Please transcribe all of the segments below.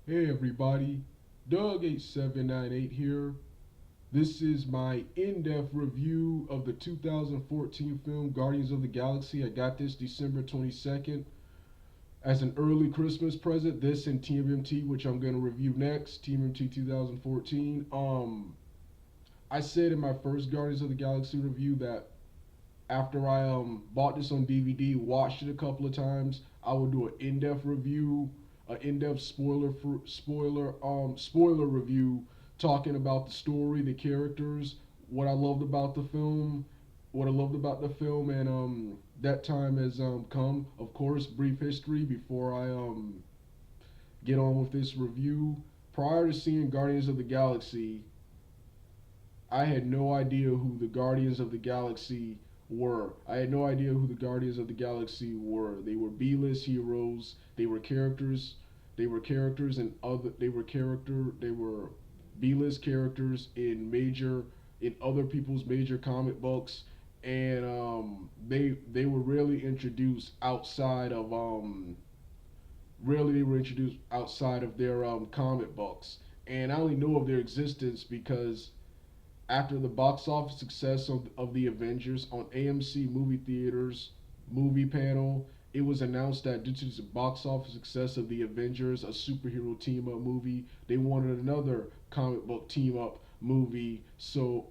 Hey everybody, Doug8798 here. This is my in-depth review of the 2014 film Guardians of the Galaxy. I got this December 22nd as an early Christmas present. This and TMNT, which I'm going to review next, TMNT 2014. I said in my first Guardians of the Galaxy review that after I bought this on DVD, watched it a couple of times, I would do an in-depth review, an in-depth spoiler review, talking about the story, the characters, what I loved about the film, and that time has come. Of course, brief history before I get on with this review. Prior to seeing Guardians of the Galaxy, I had no idea who the Guardians of the Galaxy were. I had no idea who the Guardians of the Galaxy were. They were B-list heroes. They were characters. They were characters and other. They were B-list characters in other people's major comic books, and they were really introduced outside of their comic books. And I only know of their existence because after the box office success of the Avengers on AMC movie theaters movie panel, it was announced that due to the box office success of the Avengers, a superhero team up movie, they wanted another comic book team up movie. So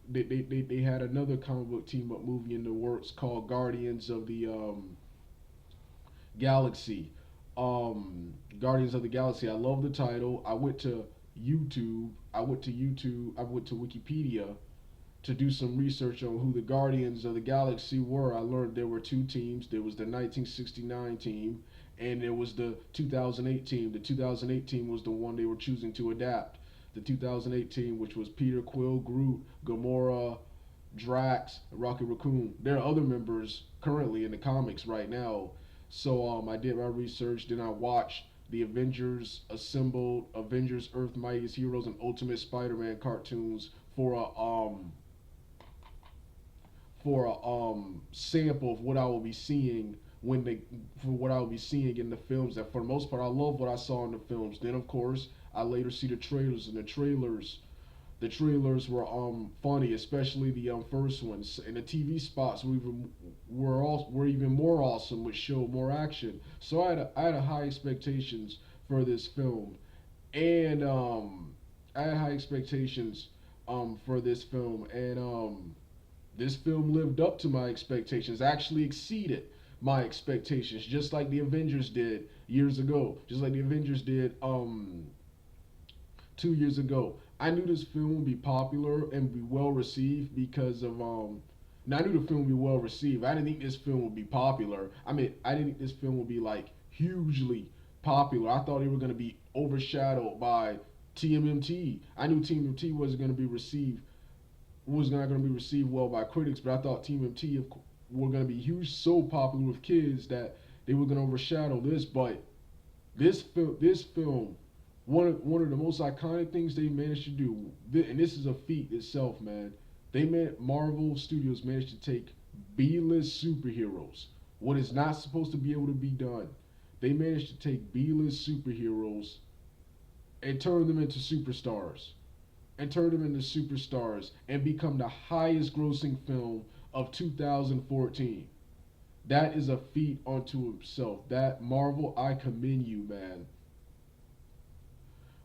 they had another comic book team up movie in the works called Guardians of the Galaxy. Guardians of the Galaxy. I love the title. I went to Wikipedia to do some research on who the Guardians of the Galaxy were. I learned there were two teams. There was the 1969 team and there was the 2008 team. The 2008 team was the one they were choosing to adapt. The 2008 team, which was Peter Quill, Groot, Gamora, Drax, Rocket Raccoon. There are other members currently in the comics right now. So I did my research. Then I watched the Avengers Assembled, Avengers Earth Mightiest Heroes, and Ultimate Spider-Man cartoons for a sample of what I will be seeing in the films. That for the most part, I love what I saw in the films. Then of course I later see the trailers, and the trailers were funny, especially the first ones, and the TV spots were even more awesome, which showed more action. So I had a high expectations for this film, and I had high expectations for this film, and this film lived up to my expectations, actually exceeded my expectations, just like the Avengers did years ago, just like the Avengers did 2 years ago. I knew this film would be popular and be well received because of Now I knew the film would be well received. I didn't think this film would be popular. I mean, I didn't think this film would be like hugely popular. I thought it were gonna be overshadowed by TMNT. I knew TMNT was not gonna be received well by critics, but I thought TMNT were gonna be huge, so popular with kids that they were gonna overshadow this. But this film, one of the most iconic things they managed to do, and this is a feat itself, man. Marvel Studios managed to take B-list superheroes, what is not supposed to be able to be done. They managed to take B-list superheroes and turn them into superstars, and become the highest grossing film of 2014. That is a feat unto itself. That Marvel, I commend you, man.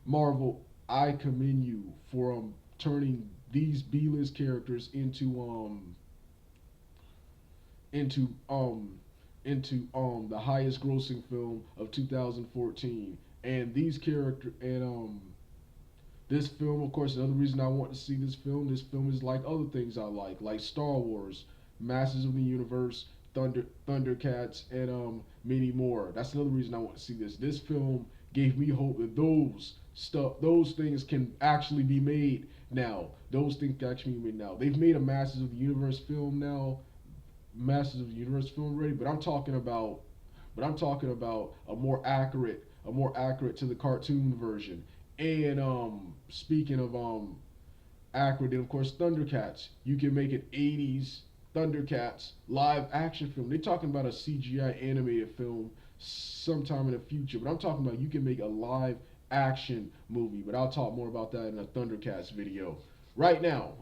Marvel, I commend you for turning these B-list characters into the highest grossing film of 2014. And these character and this film, of course, another reason I want to see this film. This film is like other things I like Star Wars, Masters of the Universe, Thundercats, and many more. That's another reason I want to see this. This film gave me hope that those things can actually be made now. Those things can actually be made now. They've made a Masters of the Universe film now, Masters of the Universe film ready, but I'm talking about a more accurate to the cartoon version. And speaking of accurate, and of course Thundercats, you can make an '80s Thundercats live action film. They're talking about a CGI animated film sometime in the future, but I'm talking about you can make a live action movie. But I'll talk more about that in a Thundercats video. Right now,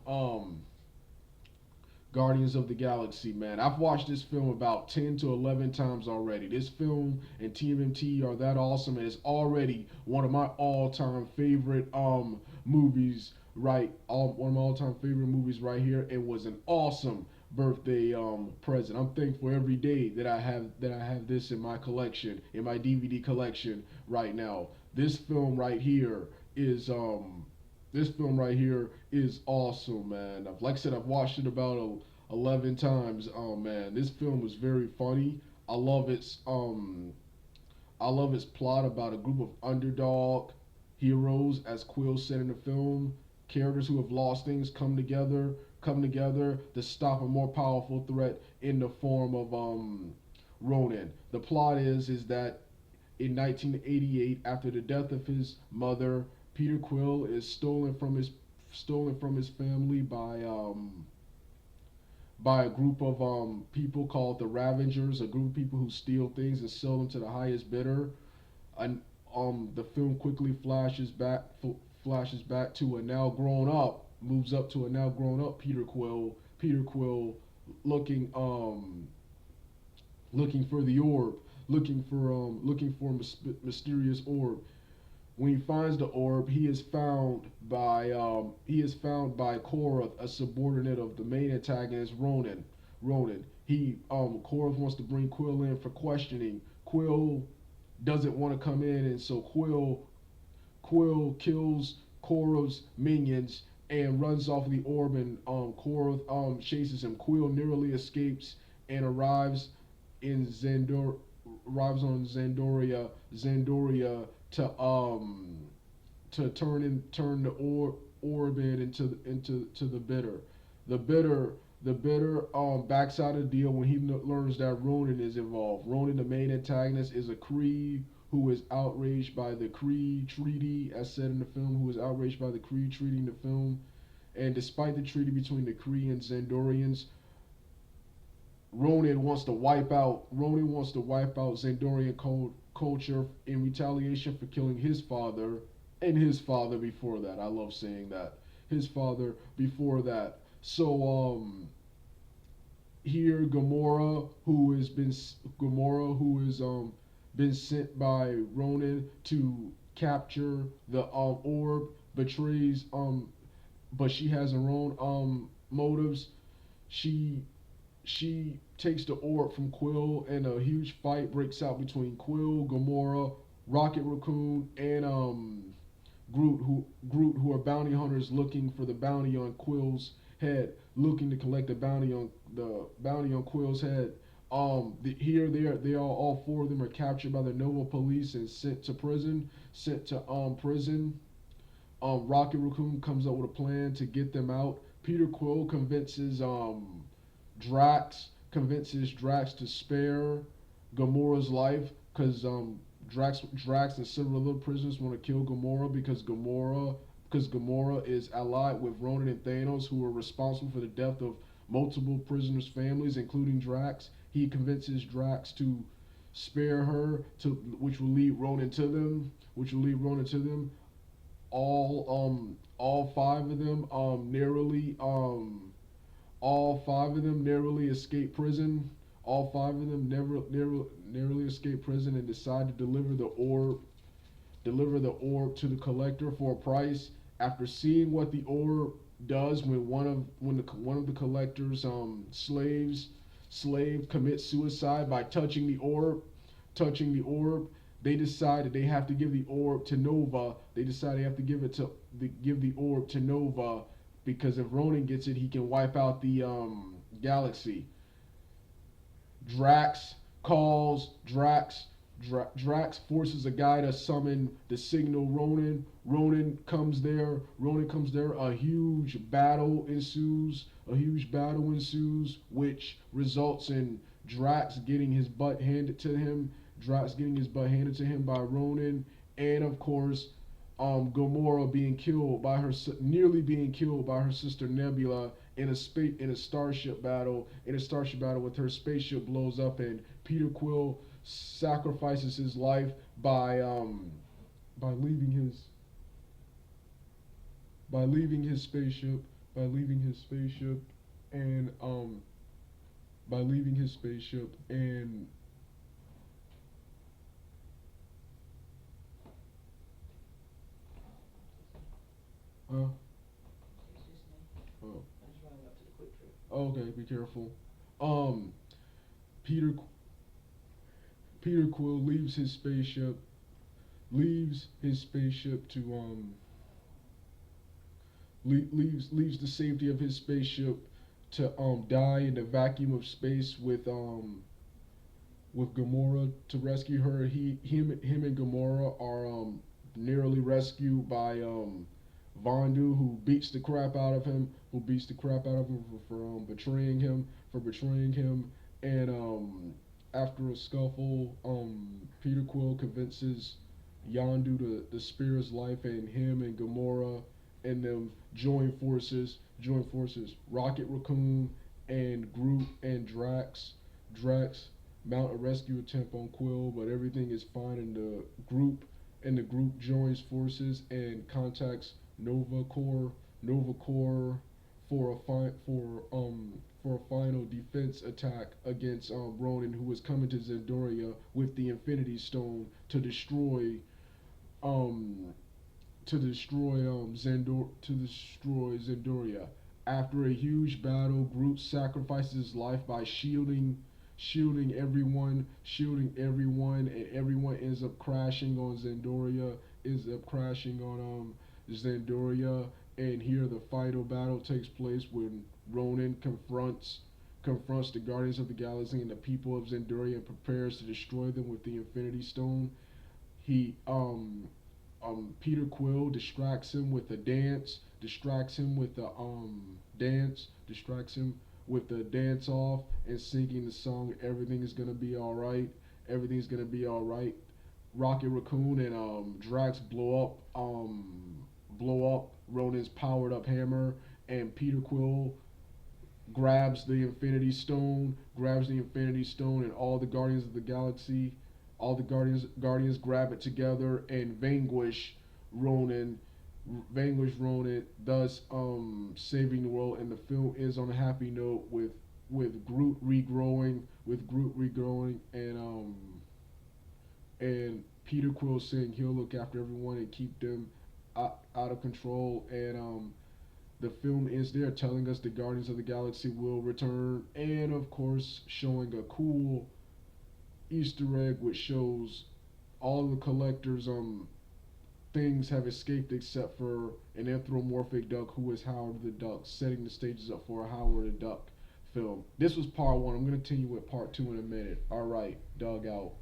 Guardians of the Galaxy, man. I've watched this film about 10 to 11 times already. This film and TMNT are that awesome, and it's already one of my all-time favorite movies, right? One of my all-time favorite movies right here. It was an awesome birthday present. I'm thankful every day that I have this in my collection, in my DVD collection right now. This film right here is this film right here is awesome, man. Like I said, I've watched it about 11 times. Oh man, this film is very funny. I love its um I love its plot about a group of underdog heroes, as Quill said in the film. Characters who have lost things come together to stop a more powerful threat in the form of Ronan. The plot is that in 1988, after the death of his mother, Peter Quill is stolen from his family by a group of people called the Ravengers, a group of people who steal things and sell them to the highest bidder. And the film quickly flashes back to a now grown up, moves up to a now grown up Peter Quill. Peter Quill looking looking for the orb, looking for a mysterious orb. When he finds the orb, he is found by Korath, a subordinate of the main antagonist Ronan. Korath wants to bring Quill in for questioning. Quill doesn't want to come in, and so Quill kills Korath's minions and runs off the orb, and Korath chases him. Quill narrowly escapes and in Zandor arrives on Zandoria to turn the orb into the bitter. The bitter backs out of the deal when he learns that Ronan is involved. Ronan, the main antagonist, is a Kree who is outraged by the Kree Treaty, as said in the film, who is outraged by the Kree Treaty in the film. And despite the treaty between the Kree and Zandorians, Ronan wants to wipe out Zandorian culture in retaliation for killing his father and his father before that. I love saying that. His father before that. So here Gamora, who has been sent by Ronan to capture the orb, betrays but she has her own motives. She takes the orb from Quill, and a huge fight breaks out between Quill, Gamora, Rocket Raccoon, and Groot, who are bounty hunters looking for the bounty on Quill's head, looking to collect the bounty on Quill's head. Here they are all four of them are captured by the Nova police and sent to prison. Rocket Raccoon comes up with a plan to get them out. Peter Quill convinces Drax to spare Gamora's life because Drax and several other prisoners want to kill Gamora because Gamora is allied with Ronan and Thanos, who are responsible for the death of multiple prisoners' families, including Drax. He convinces Drax to spare her, which will lead Ronan to them. All five of them narrowly escape prison. All five of them narrowly escape prison and decide to deliver the orb to the collector for a price. After seeing what the orb does when one of the collector's slave commits suicide by touching the orb, they decide that they have to give the orb to Nova. They decide they have to give the orb to Nova because if Ronan gets it, he can wipe out the galaxy. Drax calls Drax. Drax forces a guy to summon the signal Ronan. Ronan comes there. A huge battle ensues. Which results in Drax getting his butt handed to him. By Ronan, and of course, Gamora nearly being killed by her sister Nebula in a starship battle. With her spaceship blows up, and Peter Quill sacrifices his life by leaving his by leaving his spaceship by leaving his spaceship and by leaving his spaceship and uh It's just me. oh, I just running up to the quick trip. okay, be careful. Um Peter Peter Quill leaves his spaceship to leaves the safety of his spaceship to die in the vacuum of space with Gamora to rescue her. Him and Gamora are nearly rescued by Vondu, who beats the crap out of him, for betraying him, and after a scuffle, Peter Quill convinces Yondu to spare his life, and him and Gamora and them join forces. Rocket Raccoon and Groot and Drax mount a rescue attempt on Quill, but everything is fine in the group. And the group joins forces and contacts Nova Corps for for a final defense attack against Ronan, who is coming to Zendoria with the Infinity Stone um to destroy Zendoria. After a huge battle, Groot sacrifices his life by shielding everyone, and everyone ends up crashing on Zendoria. Ends up crashing on Zendoria, and here the final battle takes place when Ronan confronts the Guardians of the Galaxy and the people of Zendoria and prepares to destroy them with the Infinity Stone. He Peter Quill distracts him with the distracts him with the dance off and singing the song "Everything is gonna be all right." Everything's gonna be all right. Rocket Raccoon and Drax blow up Ronan's powered up hammer, and Peter Quill grabs the Infinity Stone, and all the Guardians of the Galaxy, all the Guardians grab it together and Ronan, thus saving the world. And the film ends on a happy note with Groot regrowing, and Peter Quill saying he'll look after everyone and keep them out of control. And the film ends there, telling us the Guardians of the Galaxy will return, and of course showing a cool Easter egg which shows all the collectors things have escaped except for an anthropomorphic duck who is Howard the Duck, setting the stages up for a Howard the Duck film. This was part one. I'm going to continue with part two in a minute. All right, Doug out.